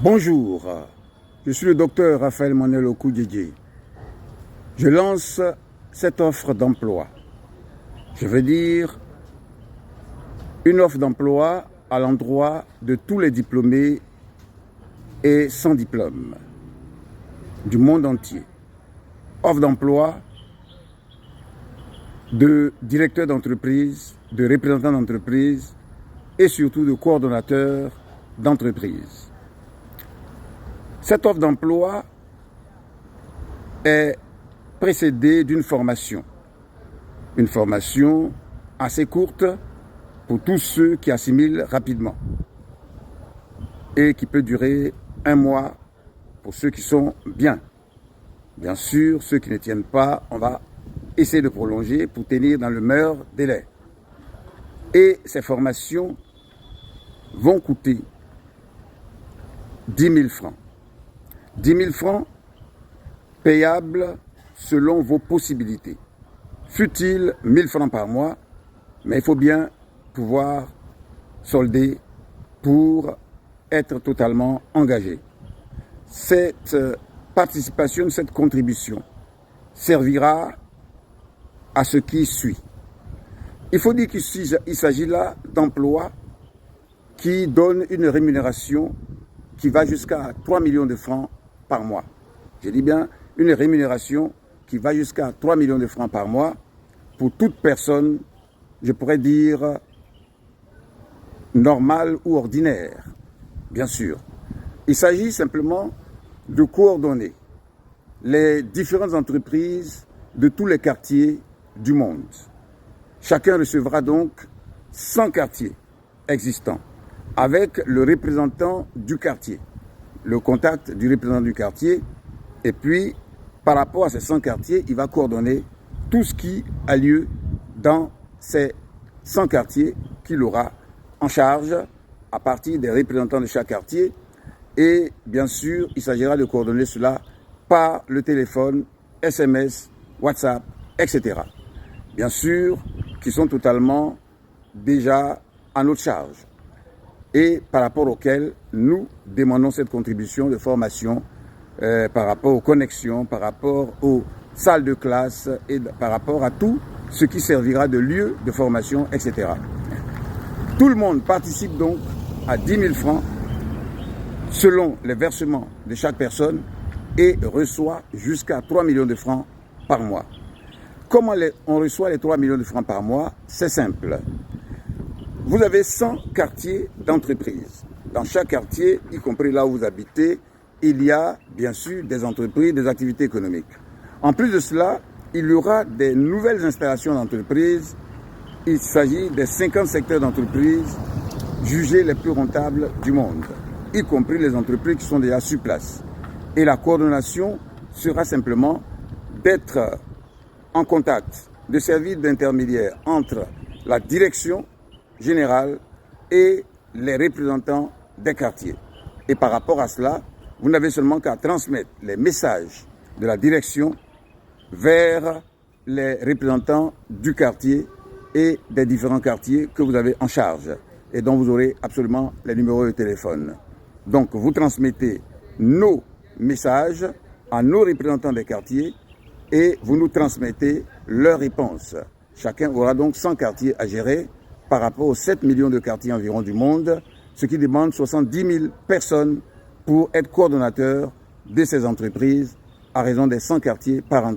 Bonjour, je suis le docteur Raphaël Monel Okoudjedje. Je lance cette offre d'emploi. Je veux dire une offre d'emploi à l'endroit de tous les diplômés et sans diplôme du monde entier. Offre d'emploi de directeurs d'entreprise, de représentants d'entreprise et surtout de coordonnateurs d'entreprise. Cette offre d'emploi est précédée d'une formation. Une formation assez courte pour tous ceux qui assimilent rapidement et qui peut durer 1 mois pour ceux qui sont bien. Bien sûr, ceux qui ne tiennent pas, on va essayer de prolonger pour tenir dans le meilleur délai. Et ces formations vont coûter 10 000 francs. 10 000 francs payables selon vos possibilités. Fut-il 1 000 francs par mois, mais il faut bien pouvoir solder pour être totalement engagé. Cette participation, cette contribution servira à ce qui suit. Il faut dire qu'il s'agit là d'emplois qui donnent une rémunération qui va jusqu'à 3 millions de francs par mois. Je dis bien une rémunération qui va jusqu'à 3 millions de francs par mois pour toute personne, je pourrais dire, normale ou ordinaire, bien sûr. Il s'agit simplement de coordonner les différentes entreprises de tous les quartiers du monde. Chacun recevra donc 100 quartiers existants avec le représentant du quartier, le contact du représentant du quartier, et puis par rapport à ces 100 quartiers, il va coordonner tout ce qui a lieu dans ces 100 quartiers qu'il aura en charge à partir des représentants de chaque quartier. Et bien sûr, il s'agira de coordonner cela par le téléphone, SMS, WhatsApp, etc. Bien sûr, qui sont totalement déjà à notre charge et par rapport auxquels nous demandons cette contribution de formation par rapport aux connexions, par rapport aux salles de classe et par rapport à tout ce qui servira de lieu de formation, etc. Tout le monde participe donc à 10 000 francs selon les versements de chaque personne et reçoit jusqu'à 3 millions de francs par mois. Comment on reçoit les 3 millions de francs par mois? C'est simple. Vous avez 100 quartiers d'entreprise. Dans chaque quartier, y compris là où vous habitez, il y a bien sûr des entreprises, des activités économiques. En plus de cela, il y aura des nouvelles installations d'entreprises. Il s'agit des 50 secteurs d'entreprise jugés les plus rentables du monde, y compris les entreprises qui sont déjà sur place. Et la coordination sera simplement d'être en contact, de servir d'intermédiaire entre la direction générale et les représentants des quartiers. Et par rapport à cela, vous n'avez seulement qu'à transmettre les messages de la direction vers les représentants du quartier et des différents quartiers que vous avez en charge et dont vous aurez absolument les numéros de téléphone. Donc vous transmettez nos messages à nos représentants des quartiers et vous nous transmettez leurs réponses. Chacun aura donc 100 quartiers à gérer par rapport aux 7 millions de quartiers environ du monde, ce qui demande 70 000 personnes pour être coordonnateur de ces entreprises à raison des 100 quartiers par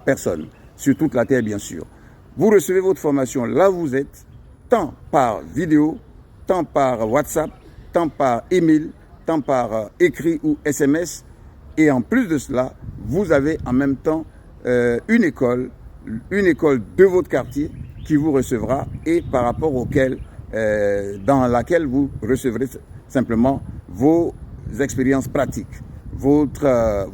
personne, sur toute la Terre bien sûr. Vous recevez votre formation là où vous êtes, tant par vidéo, tant par WhatsApp, tant par email, tant par écrit ou SMS. Et en plus de cela, vous avez en même temps une école de votre quartier qui vous recevra et par rapport dans laquelle vous recevrez simplement vos expériences pratiques, vos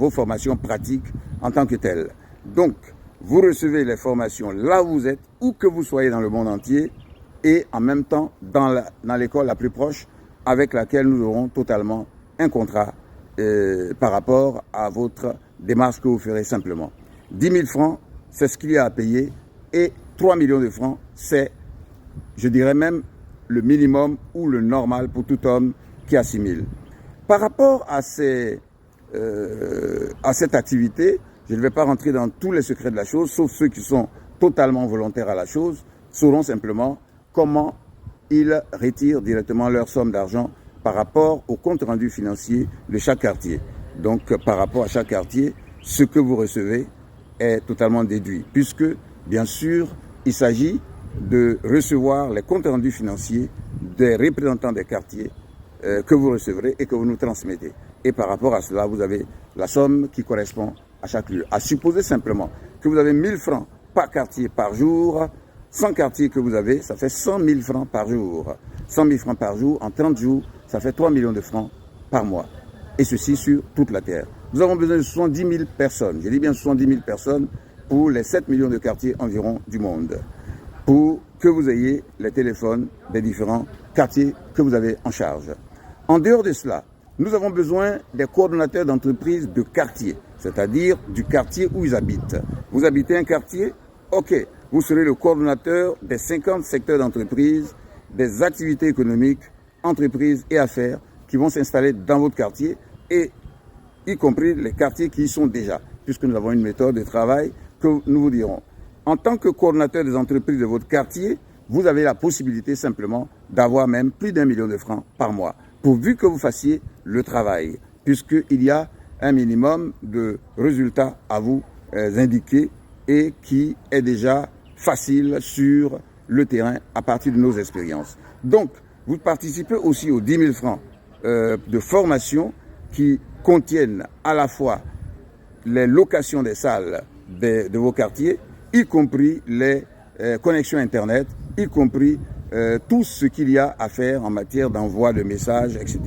formations pratiques en tant que telles. Donc, vous recevez les formations là où vous êtes, où que vous soyez dans le monde entier, et en même temps dans l'école la plus proche avec laquelle nous aurons totalement un contrat par rapport à votre démarche que vous ferez simplement. 10 000 francs, c'est ce qu'il y a à payer, et 3 millions de francs, c'est, je dirais même, le minimum ou le normal pour tout homme qui assimile. Par rapport à cette activité, je ne vais pas rentrer dans tous les secrets de la chose, sauf ceux qui sont totalement volontaires à la chose, sauront simplement comment ils retirent directement leur somme d'argent par rapport au compte rendu financier de chaque quartier. Donc, par rapport à chaque quartier, ce que vous recevez est totalement déduit, puisque, bien sûr, il s'agit de recevoir les comptes rendus financiers des représentants des quartiers que vous recevrez et que vous nous transmettez. Et par rapport à cela, vous avez la somme qui correspond à chaque lieu. À supposer simplement que vous avez 1000 francs par quartier par jour, 100 quartiers que vous avez, ça fait 100 000 francs par jour. 100 000 francs par jour, en 30 jours, ça fait 3 millions de francs par mois. Et ceci sur toute la terre. Nous avons besoin de 70 000 personnes, je dis bien 70 000 personnes, pour les 7 millions de quartiers environ du monde, pour que vous ayez les téléphones des différents quartiers que vous avez en charge. En dehors de cela, nous avons besoin des coordonnateurs d'entreprises de quartier, c'est-à-dire du quartier où ils habitent. Vous habitez un quartier, ok, vous serez le coordonnateur des 50 secteurs d'entreprise, des activités économiques, entreprises et affaires qui vont s'installer dans votre quartier, et y compris les quartiers qui y sont déjà, puisque nous avons une méthode de travail que nous vous dirons. En tant que coordonnateur des entreprises de votre quartier, vous avez la possibilité simplement d'avoir même plus d'1 million de francs par mois, pourvu que vous fassiez le travail, puisqu'il y a un minimum de résultats à vous indiquer et qui est déjà facile sur le terrain à partir de nos expériences. Donc, vous participez aussi aux 10 000 francs de formation qui contiennent à la fois les locations des salles de vos quartiers, y compris les connexions Internet, y compris tout ce qu'il y a à faire en matière d'envoi de messages, etc.,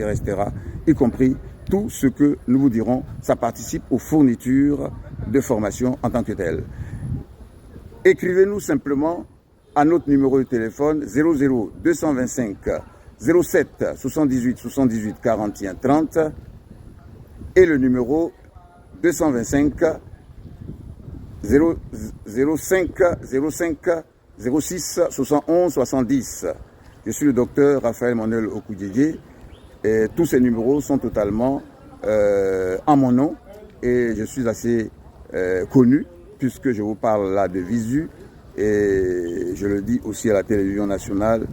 y compris tout ce que nous vous dirons, ça participe aux fournitures de formation en tant que telles. Écrivez-nous simplement à notre numéro de téléphone 00 225 07 78 78 41 30 et le numéro 225 05 06 71 70. Je suis le docteur Raphaël Manuel Okudjedje et tous ces numéros sont totalement en mon nom et je suis assez connu puisque je vous parle là de visu et je le dis aussi à la télévision nationale,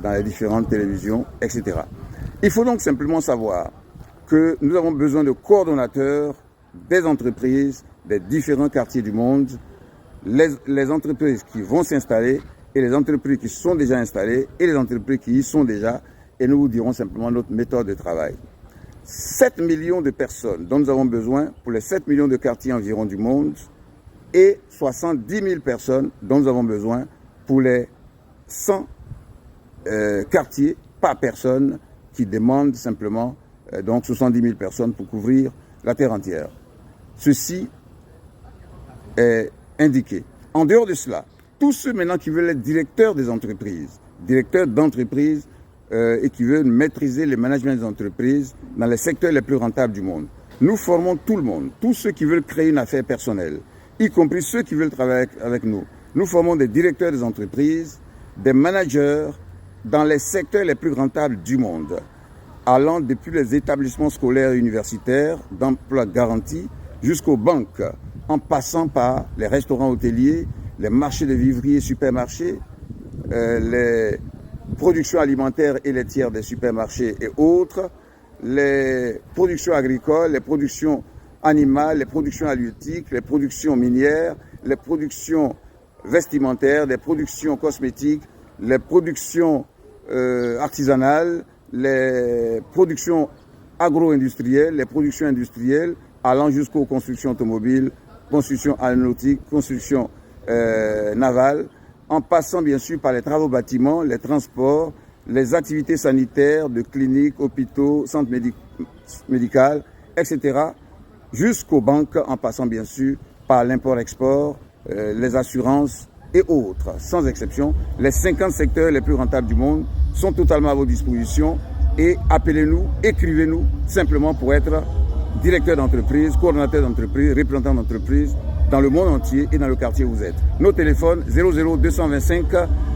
dans les différentes télévisions, etc. Il faut donc simplement savoir que nous avons besoin de coordonnateurs des entreprises des différents quartiers du monde, les entreprises qui vont s'installer et les entreprises qui sont déjà installées et les entreprises qui y sont déjà, et nous vous dirons simplement notre méthode de travail. 7 millions de personnes dont nous avons besoin pour les 7 millions de quartiers environ du monde et 70 000 personnes dont nous avons besoin pour les 100 quartiers par personne qui demandent simplement donc 70 000 personnes pour couvrir la terre entière. Ceci est indiqué. En dehors de cela, tous ceux maintenant qui veulent être directeurs des entreprises, directeurs d'entreprises et qui veulent maîtriser le management des entreprises dans les secteurs les plus rentables du monde, nous formons tout le monde, tous ceux qui veulent créer une affaire personnelle, y compris ceux qui veulent travailler avec nous. Nous formons des directeurs des entreprises, des managers dans les secteurs les plus rentables du monde, allant depuis les établissements scolaires et universitaires d'emploi garanti jusqu'aux banques, en passant par les restaurants hôteliers, les marchés de vivriers, supermarchés, les productions alimentaires et laitières des supermarchés et autres, les productions agricoles, les productions animales, les productions halieutiques, les productions minières, les productions vestimentaires, les productions cosmétiques, les productions artisanales, les productions agro-industrielles, les productions industrielles, allant jusqu'aux constructions automobiles, constructions aéronautiques, constructions navales, en passant bien sûr par les travaux bâtiments, les transports, les activités sanitaires de cliniques, hôpitaux, centres médicaux, etc., jusqu'aux banques, en passant bien sûr par l'import-export, les assurances et autres. Sans exception, les 50 secteurs les plus rentables du monde sont totalement à vos dispositions et appelez-nous, écrivez-nous simplement pour être directeur d'entreprise, coordonnateur d'entreprise, représentant d'entreprise dans le monde entier et dans le quartier où vous êtes. Nos téléphones 00 225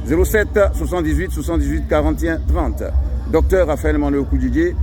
07 78 78 41 30. Docteur Raphaël Manuel Okudjedje,